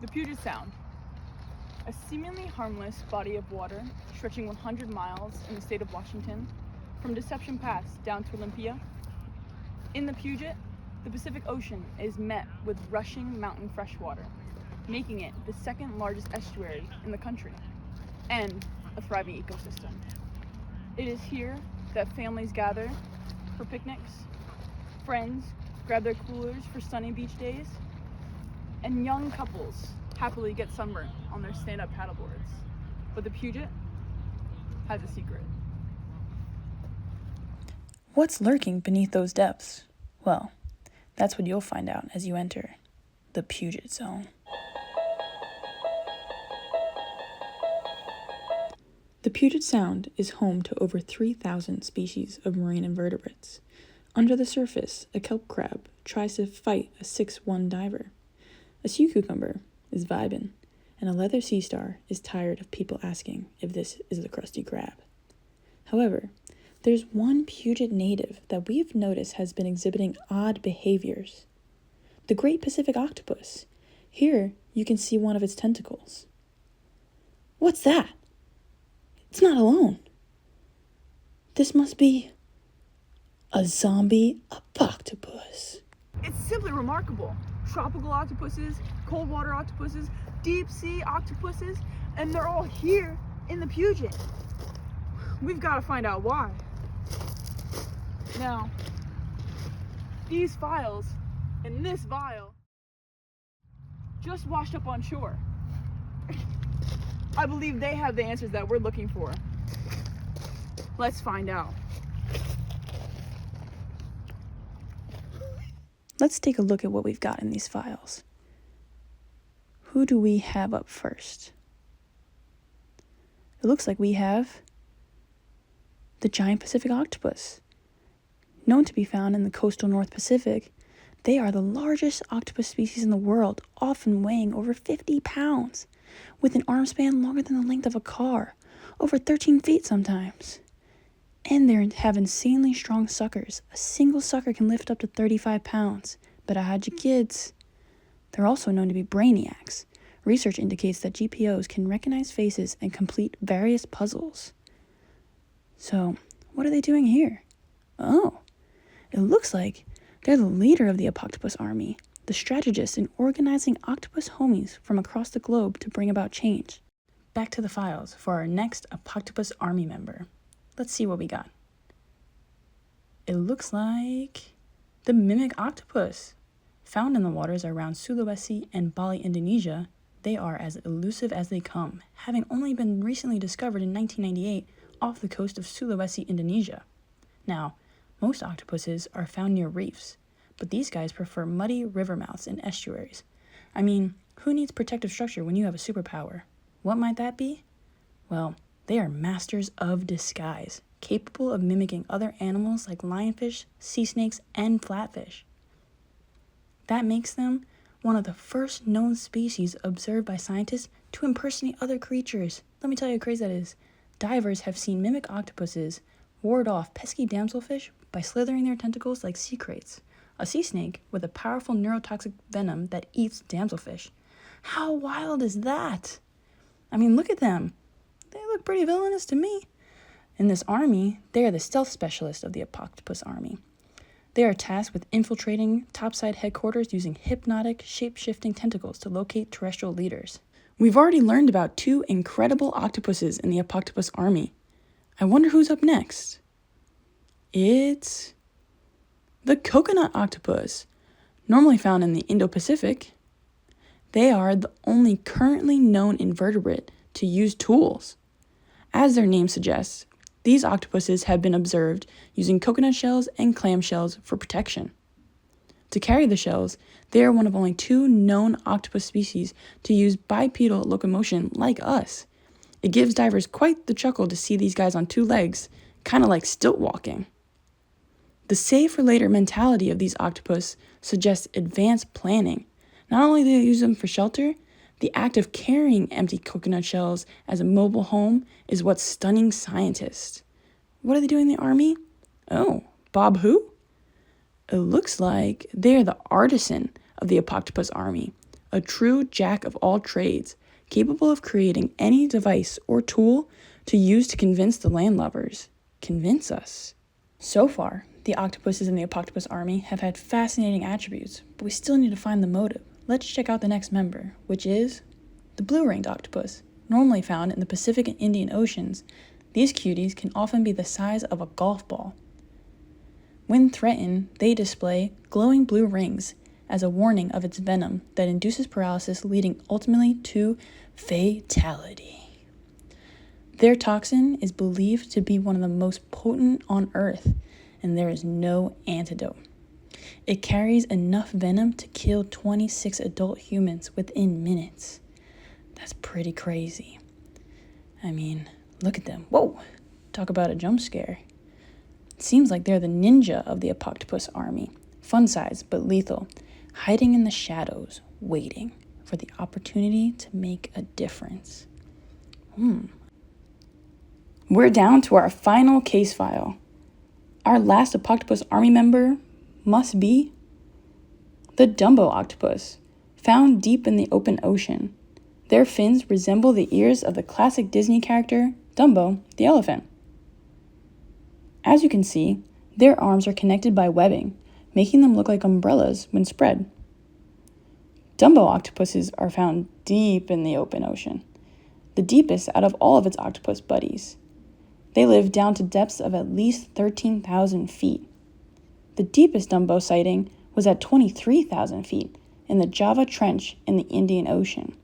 The Puget Sound, a seemingly harmless body of water stretching 100 miles in the state of Washington, from Deception Pass down to Olympia. In the Puget, the Pacific Ocean is met with rushing mountain freshwater, making it the second largest estuary in the country, and a thriving ecosystem. It is here that families gather for picnics, friends grab their coolers for sunny beach days, and young couples happily get sunburned on their stand-up paddleboards. But the Puget has a secret. What's lurking beneath those depths? Well, that's what you'll find out as you enter the Puget Zone. The Puget Sound is home to over 3,000 species of marine invertebrates. Under the surface, a kelp crab tries to fight a 6'1" diver. A sea cucumber is vibing, and a leather sea star is tired of people asking if this is the Krusty Krab. However, there's one Puget native that we've noticed has been exhibiting odd behaviors. The Great Pacific Octopus. Here, you can see one of its tentacles. What's that? It's not alone. This must be a zombie apoctopus. It's simply remarkable. Tropical octopuses, cold water octopuses, deep sea octopuses, and they're all here in the Puget. We've got to find out why. Now, these files in this vial just washed up on shore. I believe they have the answers that we're looking for. Let's find out. Let's take a look at what we've got in these files. Who do we have up first? It looks like we have the giant Pacific octopus. Known to be found in the coastal North Pacific, they are the largest octopus species in the world, often weighing over 50 pounds, with an arm span longer than the length of a car, over 13 feet sometimes. And they have insanely strong suckers. A single sucker can lift up to 35 pounds. But I had you kids. They're also known to be brainiacs. Research indicates that GPOs can recognize faces and complete various puzzles. So, what are they doing here? Oh, it looks like they're the leader of the Apoctopus Army, the strategist in organizing octopus homies from across the globe to bring about change. Back to the files for our next Apoctopus Army member. Let's see what we got. It looks like the mimic octopus. Found in the waters around Sulawesi and Bali, Indonesia, they are as elusive as they come, having only been recently discovered in 1998 off the coast of Sulawesi, Indonesia. Now, most octopuses are found near reefs, but these guys prefer muddy river mouths and estuaries. I mean, who needs protective structure when you have a superpower? What might that be? Well, they are masters of disguise, capable of mimicking other animals like lionfish, sea snakes, and flatfish. That makes them one of the first known species observed by scientists to impersonate other creatures. Let me tell you how crazy that is. Divers have seen mimic octopuses ward off pesky damselfish by slithering their tentacles like sea kraits, a sea snake with a powerful neurotoxic venom that eats damselfish. How wild is that? I mean, look at them. They look pretty villainous to me. In this army, they are the stealth specialists of the Apoctopus Army. They are tasked with infiltrating topside headquarters using hypnotic, shape-shifting tentacles to locate terrestrial leaders. We've already learned about 2 incredible octopuses in the Apoctopus Army. I wonder who's up next. It's the coconut octopus, normally found in the Indo-Pacific. They are the only currently known invertebrate to use tools. As their name suggests, these octopuses have been observed using coconut shells and clam shells for protection. To carry the shells, they are one of only 2 known octopus species to use bipedal locomotion like us. It gives divers quite the chuckle to see these guys on 2 legs, kind of like stilt walking. The save-for-later mentality of these octopus suggests advanced planning. Not only do they use them for shelter, the act of carrying empty coconut shells as a mobile home is what's stunning scientists. What are they doing in the army? Oh, Bob who? It looks like they're the artisan of the Apoctopus Army, a true jack of all trades, capable of creating any device or tool to use to convince the landlubbers. Convince us. So far, the octopuses in the Apoctopus Army have had fascinating attributes, but we still need to find the motive. Let's check out the next member, which is the blue-ringed octopus. Normally found in the Pacific and Indian Oceans, these cuties can often be the size of a golf ball. When threatened, they display glowing blue rings as a warning of its venom that induces paralysis, leading ultimately to fatality. Their toxin is believed to be one of the most potent on Earth, and there is no antidote. It carries enough venom to kill 26 adult humans within minutes. That's pretty crazy. I mean, look at them. Whoa! Talk about a jump scare. It seems like they're the ninja of the Apoctopus Army. Fun size, but lethal. Hiding in the shadows, waiting for the opportunity to make a difference. We're down to our final case file. Our last Apoctopus Army member must be the Dumbo octopus, found deep in the open ocean. Their fins resemble the ears of the classic Disney character, Dumbo the elephant. As you can see, their arms are connected by webbing, making them look like umbrellas when spread. Dumbo octopuses are found deep in the open ocean, the deepest out of all of its octopus buddies. They live down to depths of at least 13,000 feet. The deepest Dumbo sighting was at 23,000 feet in the Java Trench in the Indian Ocean.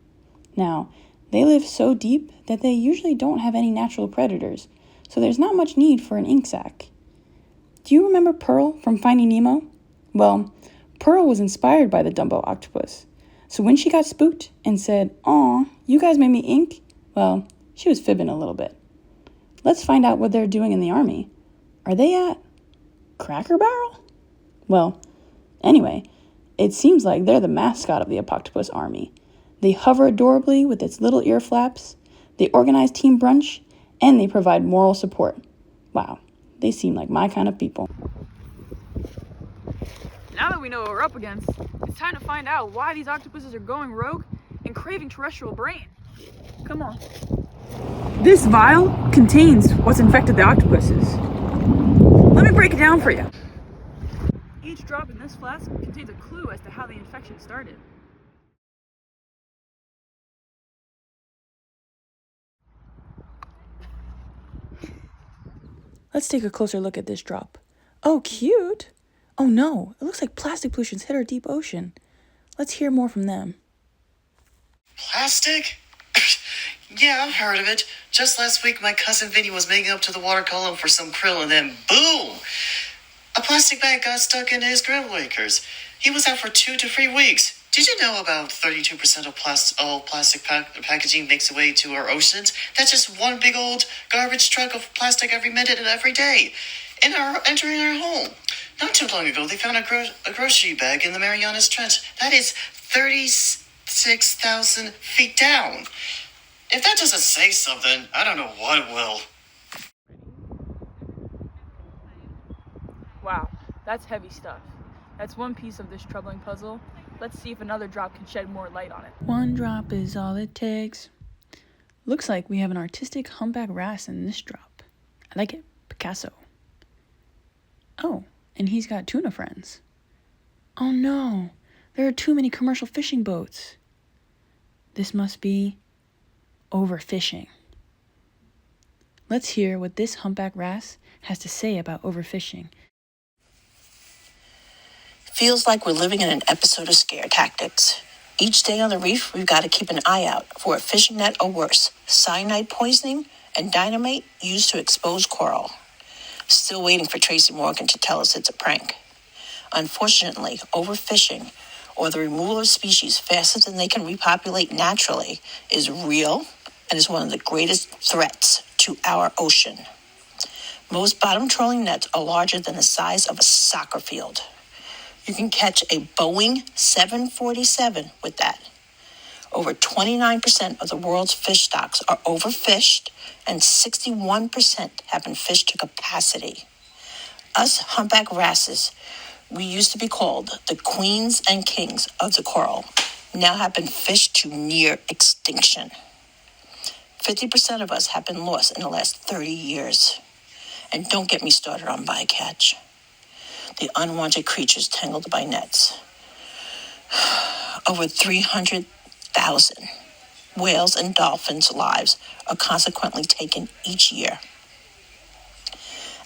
Now, they live so deep that they usually don't have any natural predators, so there's not much need for an ink sac. Do you remember Pearl from Finding Nemo? Well, Pearl was inspired by the Dumbo octopus. So when she got spooked and said, "Aw, you guys made me ink," well, she was fibbing a little bit. Let's find out what they're doing in the Army. Are they at Cracker Barrel? Well, anyway, it seems like they're the mascot of the Apoctopus Army. They hover adorably with its little ear flaps, they organize team brunch, and they provide moral support. Wow, they seem like my kind of people. Now that we know what we're up against, it's time to find out why these octopuses are going rogue and craving terrestrial brain. Come on. This vial contains what's infected the octopuses. Let me break it down for you. Each drop in this flask contains a clue as to how the infection started. Let's take a closer look at this drop. Oh, cute! Oh no, it looks like plastic pollution's hit our deep ocean. Let's hear more from them. Plastic? Yeah, I've heard of it. Just last week, my cousin Vinny was making up to the water column for some krill, and then boom! A plastic bag got stuck into his grill acres. He was out for 2 to 3 weeks. Did you know about 32% of all plastic packaging makes its way to our oceans? That's just one big old garbage truck of plastic every minute and every day. Entering our home. Not too long ago, they found a grocery bag in the Marianas Trench. That is 36,000 feet down. If that doesn't say something, I don't know what will. Wow, that's heavy stuff. That's one piece of this troubling puzzle. Let's see if another drop can shed more light on it. One drop is all it takes. Looks like we have an artistic humpback wrasse in this drop. I like it. Picasso. Oh, and he's got tuna friends. Oh no, there are too many commercial fishing boats. This must be overfishing. Let's hear what this humpback wrasse has to say about overfishing. Feels like we're living in an episode of Scare Tactics. Each day on the reef, we've got to keep an eye out for a fishing net or worse, cyanide poisoning and dynamite used to expose coral. Still waiting for Tracy Morgan to tell us it's a prank. Unfortunately, overfishing, or the removal of species faster than they can repopulate naturally, is real and is one of the greatest threats to our ocean. Most bottom trawling nets are larger than the size of a soccer field. You can catch a Boeing 747 with that. Over 29% of the world's fish stocks are overfished, and 61% have been fished to capacity. Us humpback wrasses, we used to be called the queens and kings of the coral. now have been fished to near extinction. 50% of us have been lost in the last 30 years. And don't get me started on bycatch. The unwanted creatures tangled by nets. Over 300,000 whales and dolphins' lives are consequently taken each year.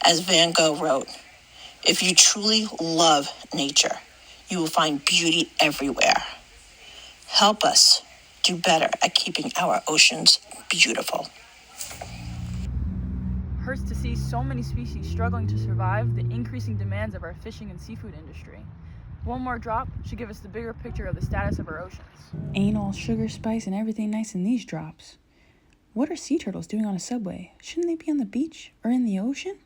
As Van Gogh wrote, if you truly love nature, you will find beauty everywhere. Help us do better at keeping our oceans beautiful. Hurts to see so many species struggling to survive the increasing demands of our fishing and seafood industry. One more drop should give us the bigger picture of the status of our oceans. Ain't all sugar, spice, and everything nice in these drops. What are sea turtles doing on a subway? Shouldn't they be on the beach or in the ocean?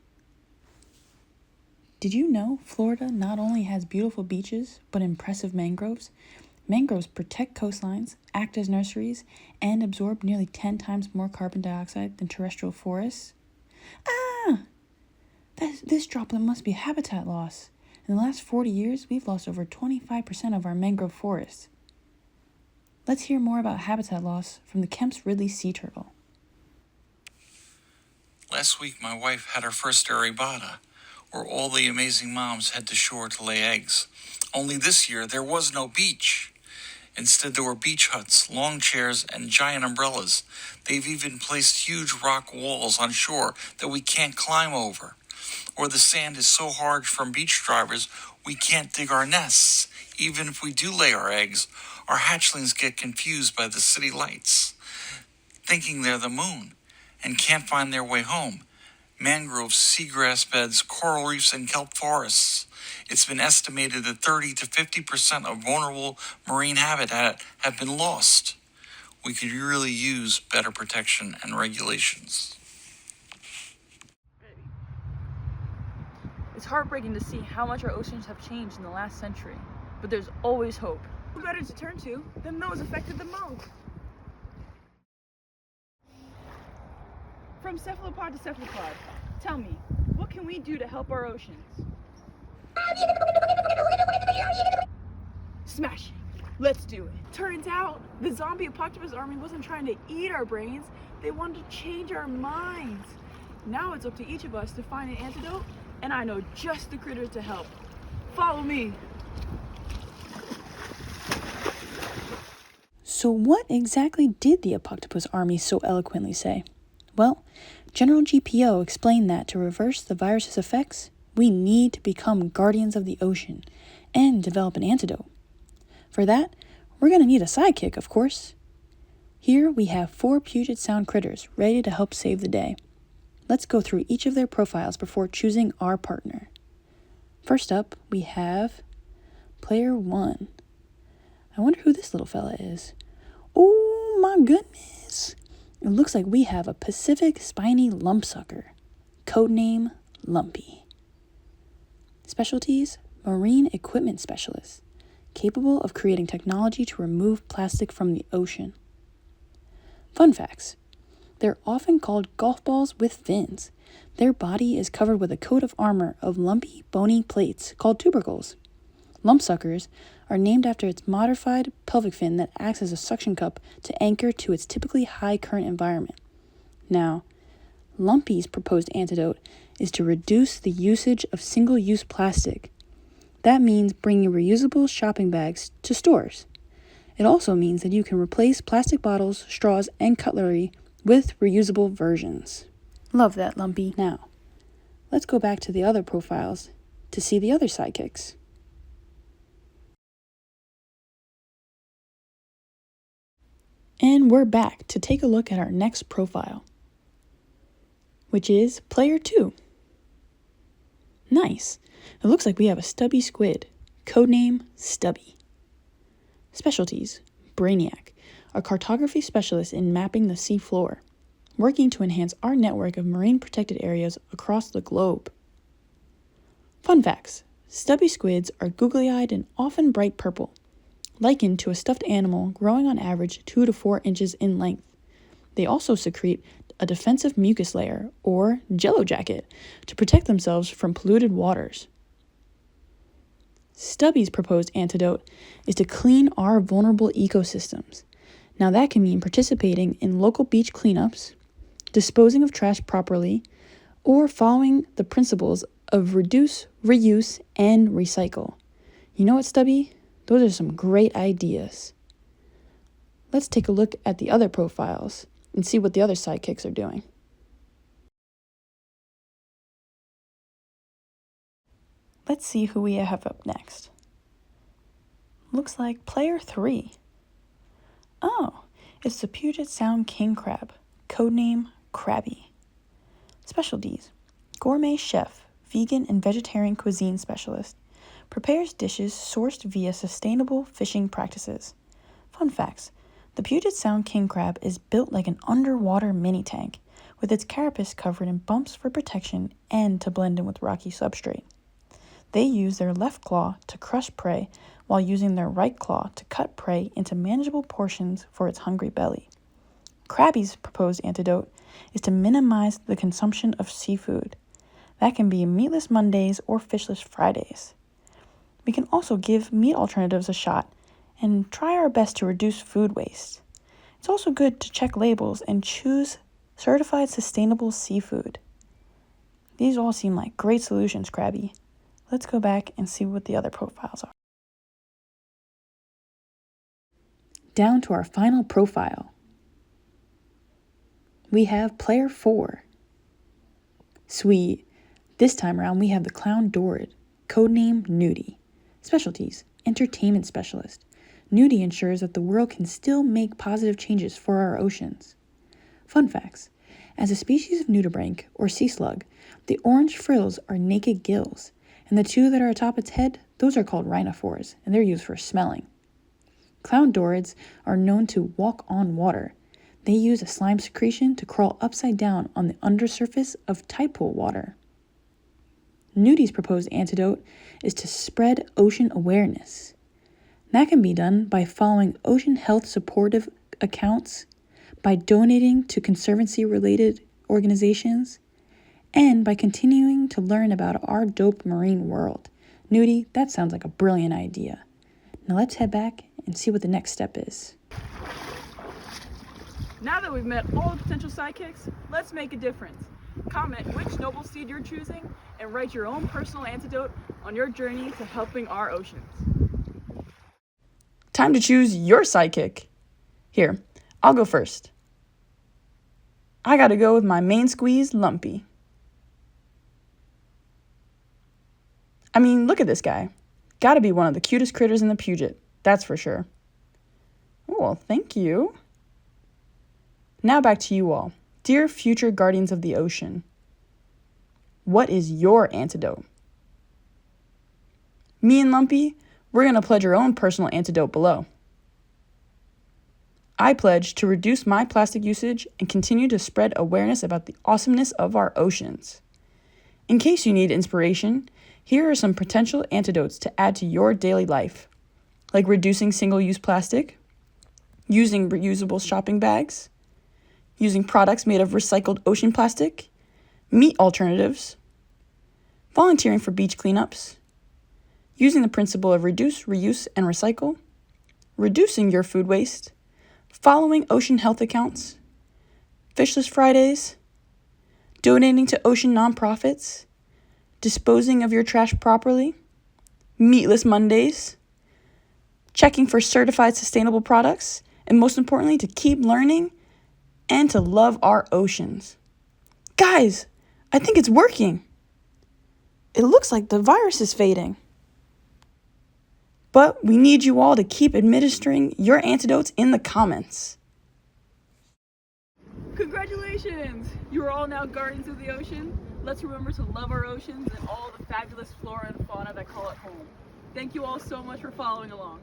Did you know Florida not only has beautiful beaches, but impressive mangroves? Mangroves protect coastlines, act as nurseries, and absorb nearly 10 times more carbon dioxide than terrestrial forests. This droplet must be habitat loss. In the last 40 years, we've lost over 25% of our mangrove forests. Let's hear more about habitat loss from the Kemp's Ridley sea turtle. Last week, my wife had her first arrabata, where all the amazing moms head to shore to lay eggs. Only this year, there was no beach. Instead, there were beach huts, lawn chairs, and giant umbrellas. They've even placed huge rock walls on shore that we can't climb over. Or the sand is so hard from beach drivers, we can't dig our nests. Even if we do lay our eggs, our hatchlings get confused by the city lights, thinking they're the moon, and can't find their way home. Mangroves, seagrass beds, coral reefs, and kelp forests. It's been estimated that 30 to 50% of vulnerable marine habitat have been lost. We could really use better protection and regulations. It's heartbreaking to see how much our oceans have changed in the last century, but there's always hope. Who better to turn to than those affected the most? From cephalopod to cephalopod, tell me, what can we do to help our oceans? Smash it! Let's do it! Turns out, the zombie Apoctopus Army wasn't trying to eat our brains, they wanted to change our minds. Now it's up to each of us to find an antidote, and I know just the critters to help. Follow me! So what exactly did the Apoctopus Army so eloquently say? Well, General GPO explained that to reverse the virus's effects, we need to become guardians of the ocean and develop an antidote. For that, we're going to need a sidekick, of course. Here we have 4 Puget Sound critters ready to help save the day. Let's go through each of their profiles before choosing our partner. First up, we have Player 1. I wonder who this little fella is. Oh my goodness! It looks like we have a Pacific spiny lumpsucker, codename Lumpy. Specialties: marine equipment specialist, capable of creating technology to remove plastic from the ocean. Fun facts: they're often called golf balls with fins. Their body is covered with a coat of armor of lumpy, bony plates called tubercles. Lumpsuckers are named after its modified pelvic fin that acts as a suction cup to anchor to its typically high current environment. Now, Lumpy's proposed antidote is to reduce the usage of single-use plastic. That means bringing reusable shopping bags to stores. It also means that you can replace plastic bottles, straws, and cutlery with reusable versions. Love that, Lumpy. Now, let's go back to the other profiles to see the other sidekicks. And we're back to take a look at our next profile, which is Player 2. Nice. It looks like we have a stubby squid, codename Stubby. Specialties: Brainiac, a cartography specialist in mapping the sea floor, working to enhance our network of marine protected areas across the globe. Fun facts: stubby squids are googly-eyed and often bright purple, likened to a stuffed animal growing on average 2 to 4 inches in length. They also secrete a defensive mucus layer, or jello jacket, to protect themselves from polluted waters. Stubby's proposed antidote is to clean our vulnerable ecosystems. Now that can mean participating in local beach cleanups, disposing of trash properly, or following the principles of reduce, reuse, and recycle. You know what, Stubby? Those are some great ideas. Let's take a look at the other profiles and see what the other sidekicks are doing. Let's see who we have up next. Looks like player 3. Oh, it's the Puget Sound king crab, codename Krabby. Specialties: gourmet chef, vegan and vegetarian cuisine specialist, prepares dishes sourced via sustainable fishing practices. Fun facts: the Puget Sound king crab is built like an underwater mini tank, with its carapace covered in bumps for protection and to blend in with rocky substrate. They use their left claw to crush prey while using their right claw to cut prey into manageable portions for its hungry belly. Krabby's proposed antidote is to minimize the consumption of seafood. That can be meatless Mondays or fishless Fridays. We can also give meat alternatives a shot and try our best to reduce food waste. It's also good to check labels and choose certified sustainable seafood. These all seem like great solutions, Krabby. Let's go back and see what the other profiles are. Down to our final profile. We have player 4. Sweet. This time around we have the clown Dorid, codename Nudie. Specialties: entertainment specialist. Nudie ensures that the world can still make positive changes for our oceans. Fun facts: as a species of nudibranch or sea slug, the orange frills are naked gills, and the two that are atop its head, those are called rhinophores, and they're used for smelling. Clown Dorids are known to walk on water. They use a slime secretion to crawl upside down on the undersurface of tide pool water. Nudie's proposed antidote is to spread ocean awareness. That can be done by following ocean health supportive accounts, by donating to conservancy-related organizations, and by continuing to learn about our dope marine world. Nudie, that sounds like a brilliant idea. Now let's head back and see what the next step is. Now that we've met all the potential sidekicks, let's make a difference. Comment which noble seed you're choosing and write your own personal antidote on your journey to helping our oceans. Time to choose your sidekick. Here, I'll go first. I gotta go with my main squeeze, Lumpy. I mean, look at this guy. Gotta be one of the cutest critters in the Puget, that's for sure. Oh, well, thank you. Now back to you all. Dear future guardians of the ocean, what is your antidote? Me and Lumpy, we're going to pledge our own personal antidote below. I pledge to reduce my plastic usage and continue to spread awareness about the awesomeness of our oceans. In case you need inspiration, here are some potential antidotes to add to your daily life, like reducing single-use plastic, using reusable shopping bags, using products made of recycled ocean plastic, meat alternatives, volunteering for beach cleanups, using the principle of reduce, reuse, and recycle, reducing your food waste, following ocean health accounts, fishless Fridays, donating to ocean nonprofits, disposing of your trash properly, meatless Mondays, checking for certified sustainable products, and most importantly, to keep learning and to love our oceans. Guys, I think it's working. It looks like the virus is fading. But we need you all to keep administering your antidotes in the comments. Congratulations! You are all now guardians of the ocean. Let's remember to love our oceans and all the fabulous flora and fauna that call it home. Thank you all so much for following along.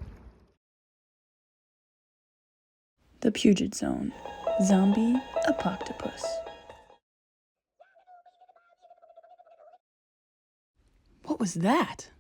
The Puget Zone. Zombie Apoctopus. What was that?